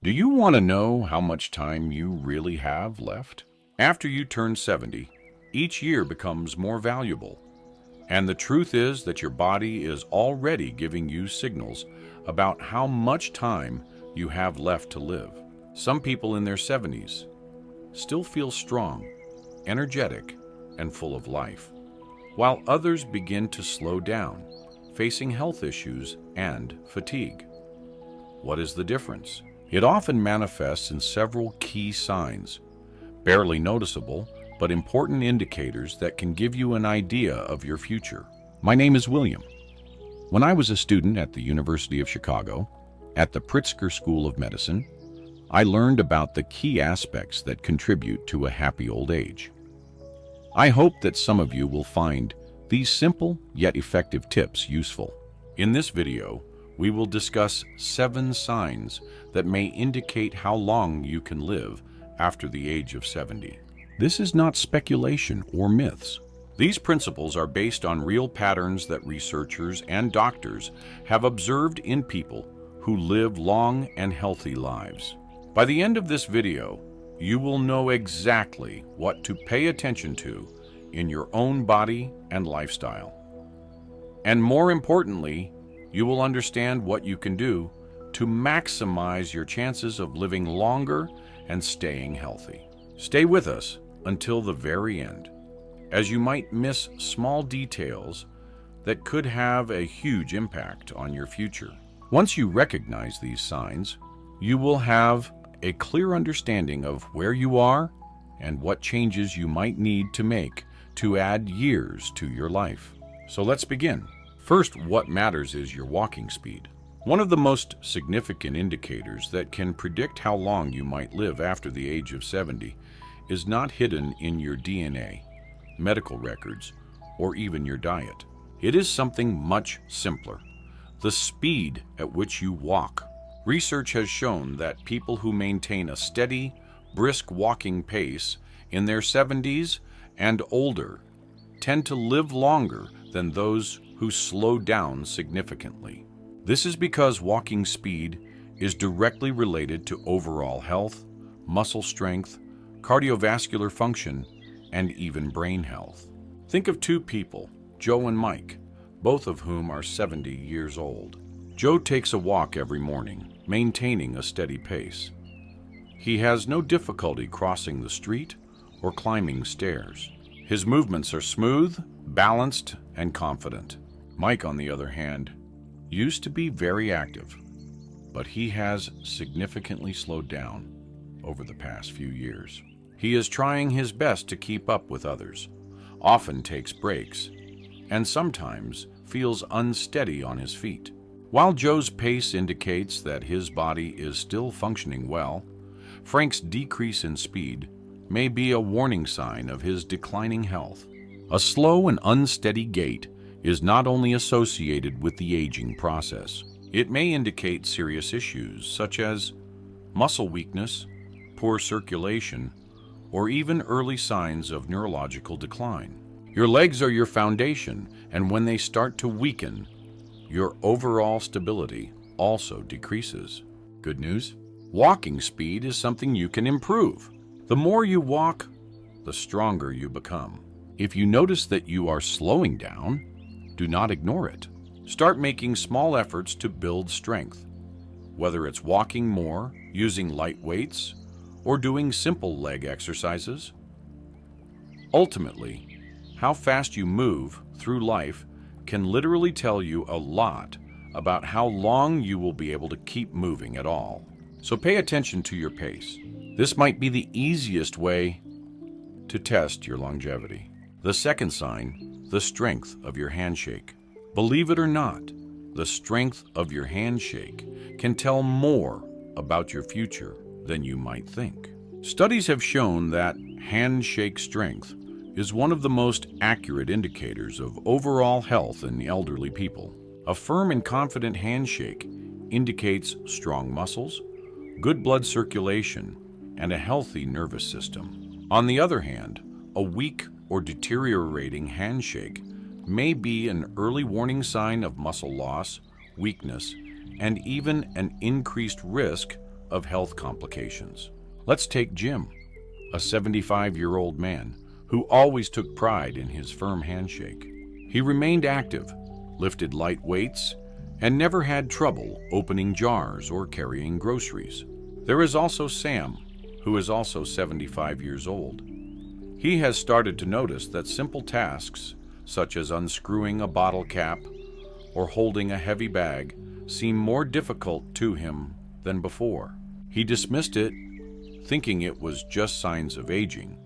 Do you want to know how much time you really have left? After you turn 70, each year becomes more valuable. And the truth is that your body is already giving you signals about how much time you have left to live. Some people in their 70s still feel strong, energetic, and full of life, while others begin to slow down, facing health issues and fatigue. What is the difference? It often manifests in several key signs, barely noticeable, but important indicators that can give you an idea of your future. My name is William. When I was a student at the University of Chicago, at the Pritzker School of Medicine, I learned about the key aspects that contribute to a happy old age. I hope that some of you will find these simple yet effective tips useful. In this video, we will discuss 7 signs that may indicate how long you can live after the age of 70. This is not speculation or myths. These principles are based on real patterns that researchers and doctors have observed in people who live long and healthy lives. By the end of this video, you will know exactly what to pay attention to in your own body and lifestyle. And more importantly, you will understand what you can do to maximize your chances of living longer and staying healthy. Stay with us until the very end, as you might miss small details that could have a huge impact on your future. Once you recognize these signs, you will have a clear understanding of where you are and what changes you might need to make to add years to your life. So let's begin. First, what matters is your walking speed. One of the most significant indicators that can predict how long you might live after the age of 70 is not hidden in your DNA, medical records, or even your diet. It is something much simpler: the speed at which you walk. Research has shown that people who maintain a steady, brisk walking pace in their 70s and older tend to live longer than those who slow down significantly. This is because walking speed is directly related to overall health, muscle strength, cardiovascular function, and even brain health. Think of 2 people, Joe and Mike, both of whom are 70 years old. Joe takes a walk every morning, maintaining a steady pace. He has no difficulty crossing the street or climbing stairs. His movements are smooth, balanced, and confident. Mike, on the other hand, used to be very active, but he has significantly slowed down over the past few years. He is trying his best to keep up with others, often takes breaks, and sometimes feels unsteady on his feet. While Joe's pace indicates that his body is still functioning well, Frank's decrease in speed may be a warning sign of his declining health. A slow and unsteady gait is not only associated with the aging process. It may indicate serious issues such as muscle weakness, poor circulation, or even early signs of neurological decline. Your legs are your foundation, and when they start to weaken, your overall stability also decreases. Good news? Walking speed is something you can improve. The more you walk, the stronger you become. If you notice that you are slowing down, do not ignore it. Start making small efforts to build strength, whether it's walking more, using light weights, or doing simple leg exercises. Ultimately, how fast you move through life can literally tell you a lot about how long you will be able to keep moving at all. So pay attention to your pace. This might be the easiest way to test your longevity. The second sign, the strength of your handshake. Believe it or not, the strength of your handshake can tell more about your future than you might think. Studies have shown that handshake strength is one of the most accurate indicators of overall health in elderly people. A firm and confident handshake indicates strong muscles, good blood circulation, and a healthy nervous system. On the other hand, a weak or deteriorating handshake may be an early warning sign of muscle loss, weakness, and even an increased risk of health complications. Let's take Jim, a 75-year-old man who always took pride in his firm handshake. He remained active, lifted light weights, and never had trouble opening jars or carrying groceries. There is also Sam, who is also 75 years old. He has started to notice that simple tasks, such as unscrewing a bottle cap or holding a heavy bag, seem more difficult to him than before. He dismissed it, thinking it was just signs of aging,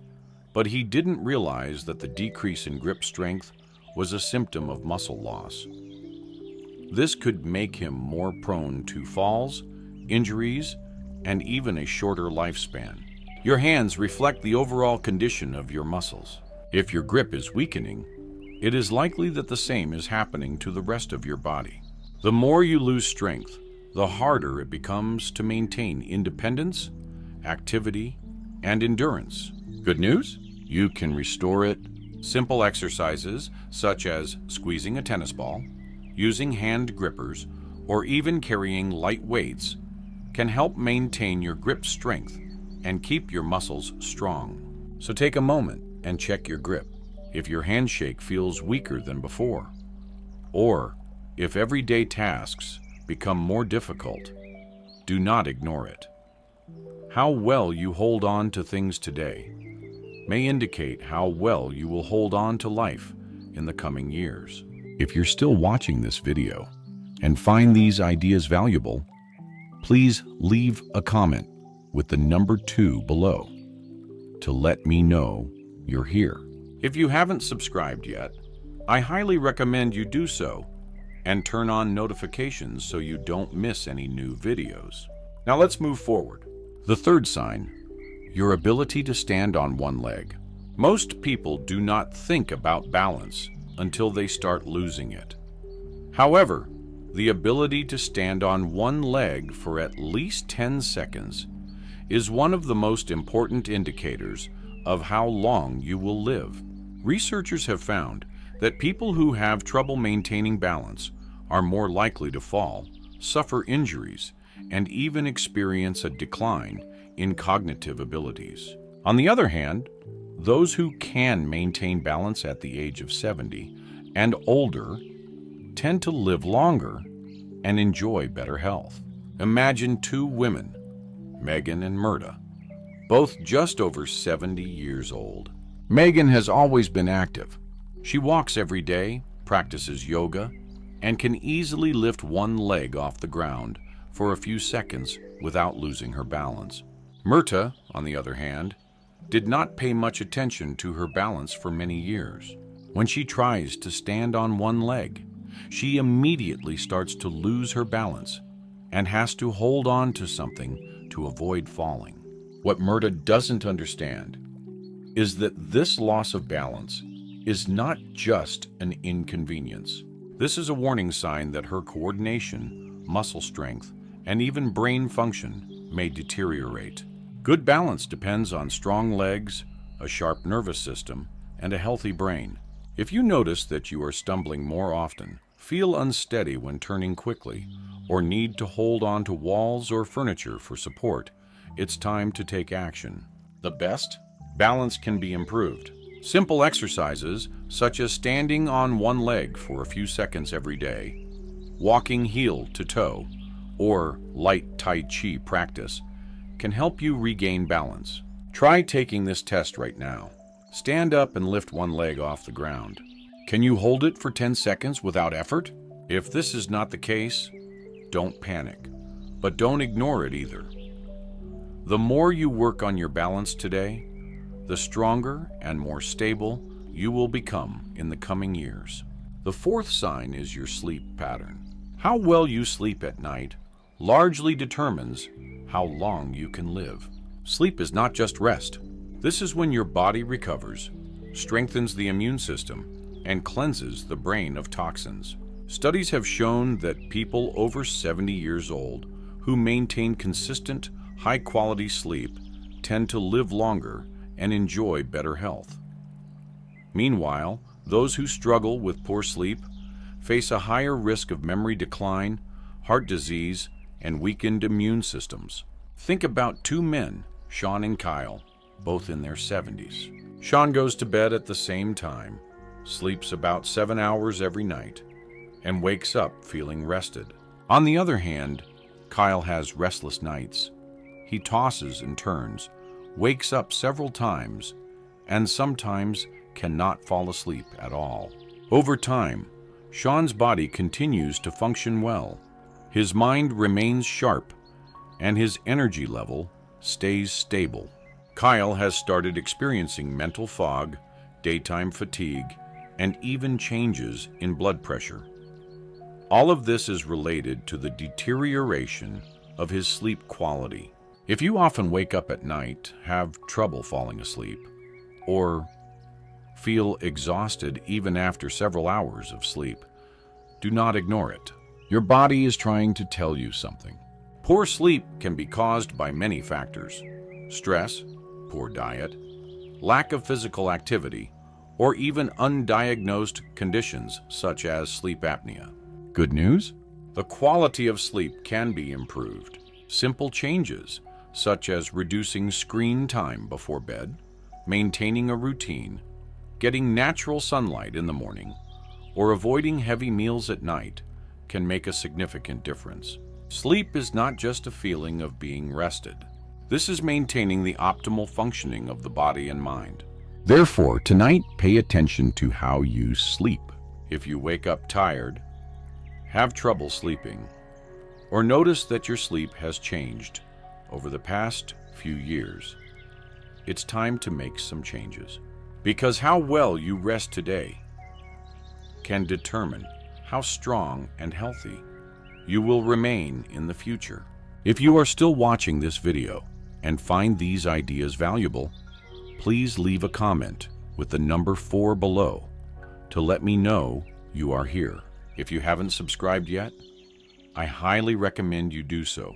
but he didn't realize that the decrease in grip strength was a symptom of muscle loss. This could make him more prone to falls, injuries, and even a shorter lifespan. Your hands reflect the overall condition of your muscles. If your grip is weakening, it is likely that the same is happening to the rest of your body. The more you lose strength, the harder it becomes to maintain independence, activity, and endurance. Good news? You can restore it. Simple exercises such as squeezing a tennis ball, using hand grippers, or even carrying light weights can help maintain your grip strength and keep your muscles strong. So take a moment and check your grip. If your handshake feels weaker than before, or if everyday tasks become more difficult, do not ignore it. How well you hold on to things today may indicate how well you will hold on to life in the coming years. If you're still watching this video and find these ideas valuable, please leave a comment with the number 2 below to let me know you're here. If you haven't subscribed yet, I highly recommend you do so and turn on notifications so you don't miss any new videos. Now let's move forward. The third sign, your ability to stand on one leg. Most people do not think about balance until they start losing it. However, the ability to stand on one leg for at least 10 seconds is one of the most important indicators of how long you will live. Researchers have found that people who have trouble maintaining balance are more likely to fall, suffer injuries, and even experience a decline in cognitive abilities. On the other hand, those who can maintain balance at the age of 70 and older tend to live longer and enjoy better health. Imagine 2 women, Megan and Myrta, both just over 70 years old. Megan has always been active. She walks every day, practices yoga, and can easily lift one leg off the ground for a few seconds without losing her balance. Myrta, on the other hand, did not pay much attention to her balance for many years. When she tries to stand on one leg, she immediately starts to lose her balance and has to hold on to something to avoid falling. What Myrta doesn't understand is that this loss of balance is not just an inconvenience. This is a warning sign that her coordination, muscle strength, and even brain function may deteriorate. Good balance depends on strong legs, a sharp nervous system, and a healthy brain. If you notice that you are stumbling more often, feel unsteady when turning quickly, or need to hold on to walls or furniture for support, it's time to take action. The best? Balance can be improved. Simple exercises, such as standing on one leg for a few seconds every day, walking heel to toe, or light Tai Chi practice, can help you regain balance. Try taking this test right now. Stand up and lift one leg off the ground. Can you hold it for 10 seconds without effort? If this is not the case, don't panic, but don't ignore it either. The more you work on your balance today, the stronger and more stable you will become in the coming years. The fourth sign is your sleep pattern. How well you sleep at night largely determines how long you can live. Sleep is not just rest. This is when your body recovers, strengthens the immune system, and cleanses the brain of toxins. Studies have shown that people over 70 years old who maintain consistent, high-quality sleep tend to live longer and enjoy better health. Meanwhile, those who struggle with poor sleep face a higher risk of memory decline, heart disease, and weakened immune systems. Think about two men, Sean and Kyle, both in their 70s. Sean goes to bed at the same time, sleeps about 7 hours every night, and wakes up feeling rested. On the other hand, Kyle has restless nights. He tosses and turns, wakes up several times, and sometimes cannot fall asleep at all. Over time, Sean's body continues to function well. His mind remains sharp, and his energy level stays stable. Kyle has started experiencing mental fog, daytime fatigue, and even changes in blood pressure. All of this is related to the deterioration of his sleep quality. If you often wake up at night, have trouble falling asleep, or feel exhausted even after several hours of sleep, do not ignore it. Your body is trying to tell you something. Poor sleep can be caused by many factors: stress, poor diet, lack of physical activity, or even undiagnosed conditions such as sleep apnea. Good news? The quality of sleep can be improved. Simple changes, such as reducing screen time before bed, maintaining a routine, getting natural sunlight in the morning, or avoiding heavy meals at night, can make a significant difference. Sleep is not just a feeling of being rested. This is maintaining the optimal functioning of the body and mind. Therefore, tonight, pay attention to how you sleep. If you wake up tired, have trouble sleeping, or notice that your sleep has changed over the past few years, it's time to make some changes. Because how well you rest today can determine how strong and healthy you will remain in the future. If you are still watching this video and find these ideas valuable, please leave a comment with the number 4 below to let me know you are here. If you haven't subscribed yet, I highly recommend you do so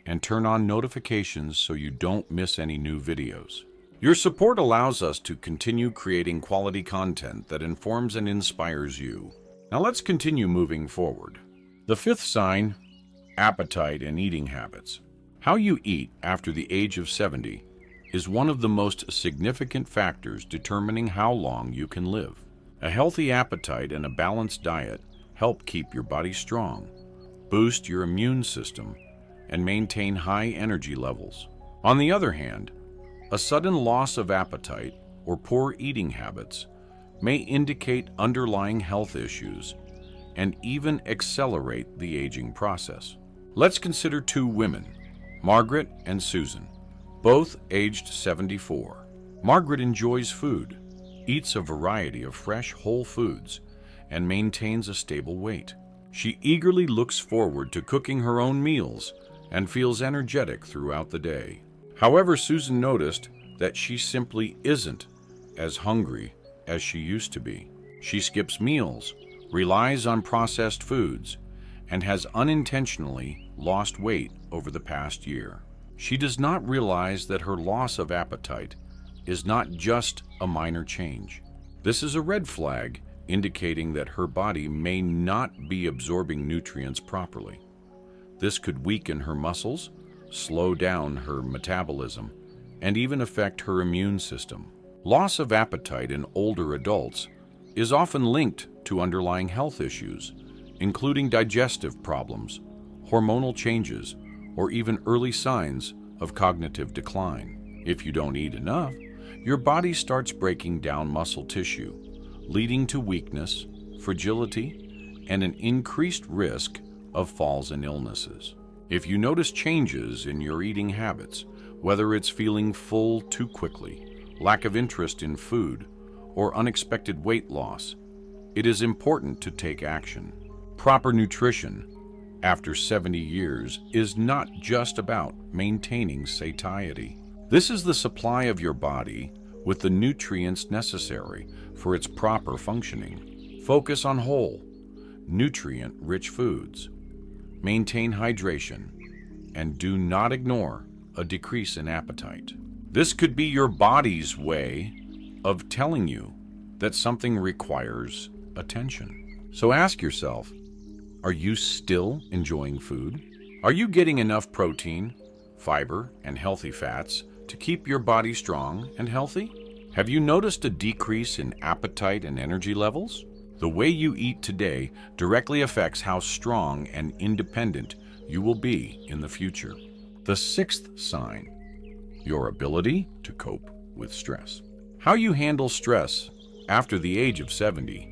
and turn on notifications so you don't miss any new videos. Your support allows us to continue creating quality content that informs and inspires you. Now let's continue moving forward. The 5th sign, appetite and eating habits. How you eat after the age of 70 is one of the most significant factors determining how long you can live. A healthy appetite and a balanced diet help keep your body strong, boost your immune system, and maintain high energy levels. On the other hand, a sudden loss of appetite or poor eating habits may indicate underlying health issues and even accelerate the aging process. Let's consider two women, Margaret and Susan, both aged 74. Margaret enjoys food, eats a variety of fresh, whole foods, and maintains a stable weight. She eagerly looks forward to cooking her own meals and feels energetic throughout the day. However, Susan noticed that she simply isn't as hungry as she used to be. She skips meals, relies on processed foods, and has unintentionally lost weight over the past year. She does not realize that her loss of appetite is not just a minor change. This is a red flag indicating that her body may not be absorbing nutrients properly. This could weaken her muscles, slow down her metabolism, and even affect her immune system. Loss of appetite in older adults is often linked to underlying health issues, including digestive problems, hormonal changes, or even early signs of cognitive decline. If you don't eat enough, your body starts breaking down muscle tissue, leading to weakness, fragility, and an increased risk of falls and illnesses. If you notice changes in your eating habits, whether it's feeling full too quickly, lack of interest in food, or unexpected weight loss, it is important to take action. Proper nutrition after 70 years is not just about maintaining satiety. This is the supply of your body with the nutrients necessary for its proper functioning. Focus on whole, nutrient-rich foods. Maintain hydration, and do not ignore a decrease in appetite. This could be your body's way of telling you that something requires attention. So ask yourself, are you still enjoying food? Are you getting enough protein, fiber, and healthy fats to keep your body strong and healthy? Have you noticed a decrease in appetite and energy levels? The way you eat today directly affects how strong and independent you will be in the future. The sixth sign, your ability to cope with stress. How you handle stress after the age of 70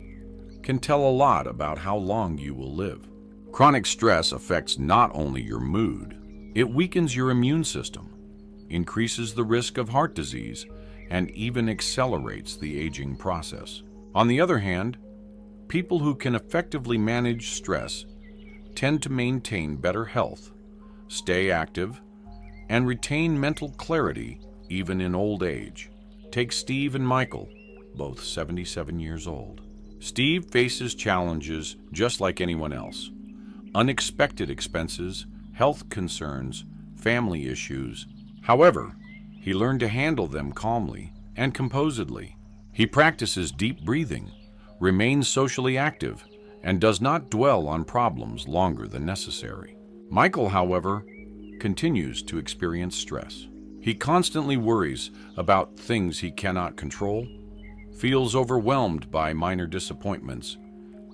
can tell a lot about how long you will live. Chronic stress affects not only your mood, it weakens your immune system, increases the risk of heart disease, and even accelerates the aging process. On the other hand, people who can effectively manage stress tend to maintain better health, stay active, and retain mental clarity even in old age. Take Steve and Michael, both 77 years old. Steve faces challenges just like anyone else. Unexpected expenses, health concerns, family issues. However, he learned to handle them calmly and composedly. He practices deep breathing, remains socially active, and does not dwell on problems longer than necessary. Michael, however, continues to experience stress. He constantly worries about things he cannot control, feels overwhelmed by minor disappointments,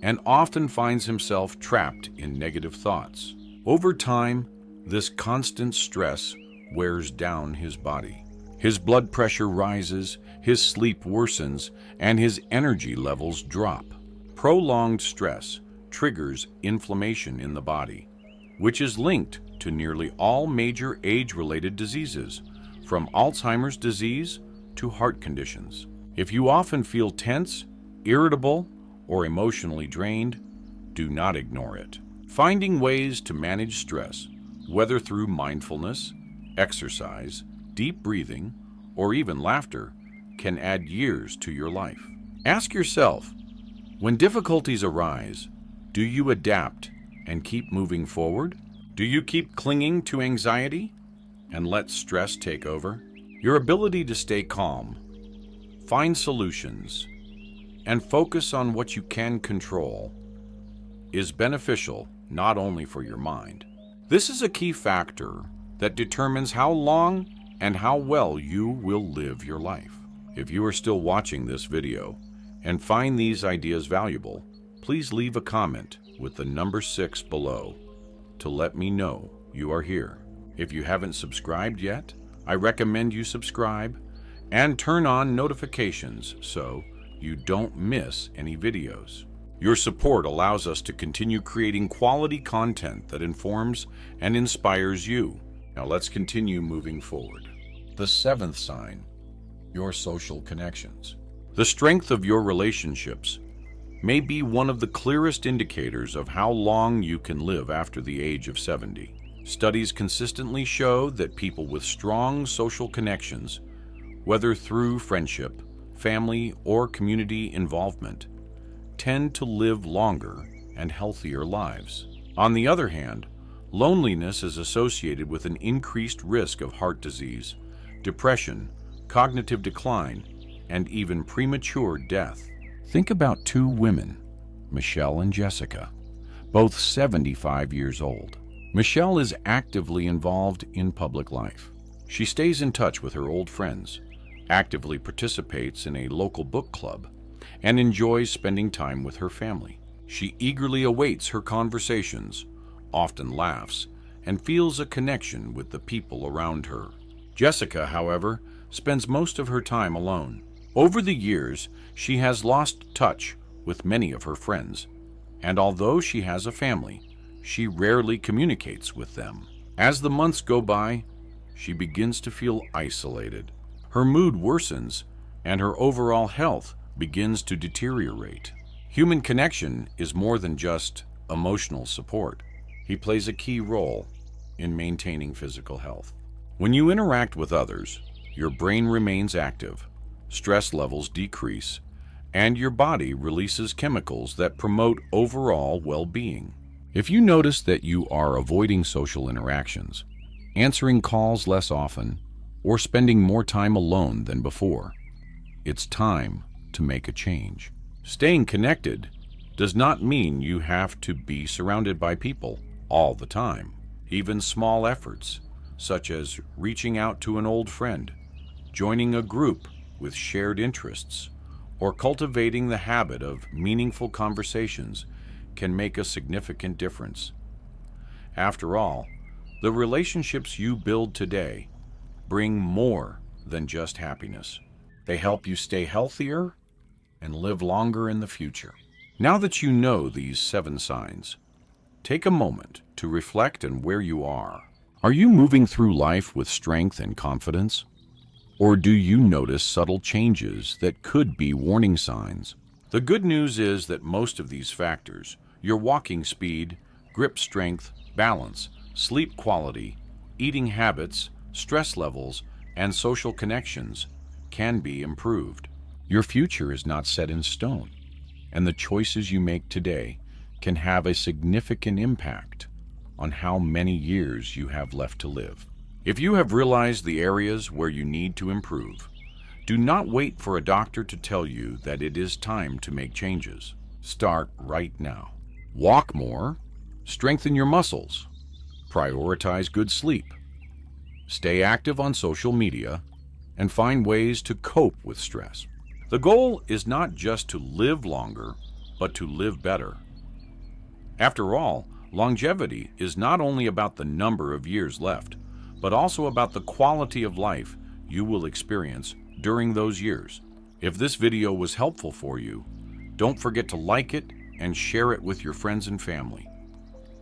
and often finds himself trapped in negative thoughts. Over time, this constant stress wears down his body. His blood pressure rises, his sleep worsens, and his energy levels drop. Prolonged stress triggers inflammation in the body, which is linked to nearly all major age-related diseases, from Alzheimer's disease to heart conditions. If you often feel tense, irritable, or emotionally drained, do not ignore it. Finding ways to manage stress, whether through mindfulness, exercise, deep breathing, or even laughter, can add years to your life. Ask yourself, when difficulties arise, do you adapt and keep moving forward? Do you keep clinging to anxiety and let stress take over? Your ability to stay calm, find solutions, and focus on what you can control is beneficial not only for your mind. This is a key factor that determines how long and how well you will live your life. If you are still watching this video and find these ideas valuable, please leave a comment with the number 6 below to let me know you are here. If you haven't subscribed yet, I recommend you subscribe and turn on notifications so you don't miss any videos. Your support allows us to continue creating quality content that informs and inspires you. Now let's continue moving forward. The 7th sign, your social connections. The strength of your relationships may be one of the clearest indicators of how long you can live after the age of 70. Studies consistently show that people with strong social connections, whether through friendship, family, or community involvement, tend to live longer and healthier lives. On the other hand, loneliness is associated with an increased risk of heart disease, depression, cognitive decline, and even premature death. Think about two women, Michelle and Jessica, both 75 years old. Michelle is actively involved in public life. She stays in touch with her old friends, actively participates in a local book club, and enjoys spending time with her family. She eagerly awaits her conversations, often laughs, and feels a connection with the people around her. Jessica, however, spends most of her time alone. Over the years, she has lost touch with many of her friends, and although she has a family, she rarely communicates with them. As the months go by, she begins to feel isolated. Her mood worsens, and her overall health begins to deteriorate. Human connection is more than just emotional support. He plays a key role in maintaining physical health. When you interact with others, your brain remains active, stress levels decrease, and your body releases chemicals that promote overall well-being. If you notice that you are avoiding social interactions, answering calls less often, or spending more time alone than before, it's time to make a change. Staying connected does not mean you have to be surrounded by people all the time. Even small efforts, such as reaching out to an old friend, joining a group with shared interests, or cultivating the habit of meaningful conversations can make a significant difference. After all, the relationships you build today bring more than just happiness. They help you stay healthier and live longer in the future. Now that you know these 7 signs, take a moment to reflect on where you are. Are you moving through life with strength and confidence? Or do you notice subtle changes that could be warning signs? The good news is that most of these factors, your walking speed, grip strength, balance, sleep quality, eating habits, stress levels, and social connections, can be improved. Your future is not set in stone, and the choices you make today can have a significant impact on how many years you have left to live. If you have realized the areas where you need to improve, do not wait for a doctor to tell you that it is time to make changes. Start right now. Walk more, strengthen your muscles, prioritize good sleep, stay active on social media, and find ways to cope with stress. The goal is not just to live longer, but to live better. After all, longevity is not only about the number of years left, but also about the quality of life you will experience during those years. If this video was helpful for you, don't forget to like it and share it with your friends and family.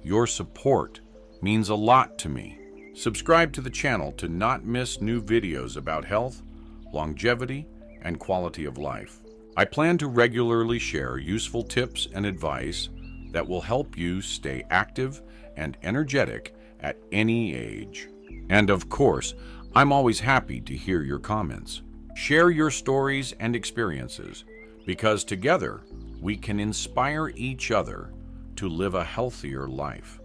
Your support means a lot to me. Subscribe to the channel to not miss new videos about health, longevity, and quality of life. I plan to regularly share useful tips and advice that will help you stay active and energetic at any age. And of course, I'm always happy to hear your comments. Share your stories and experiences, because together we can inspire each other to live a healthier life.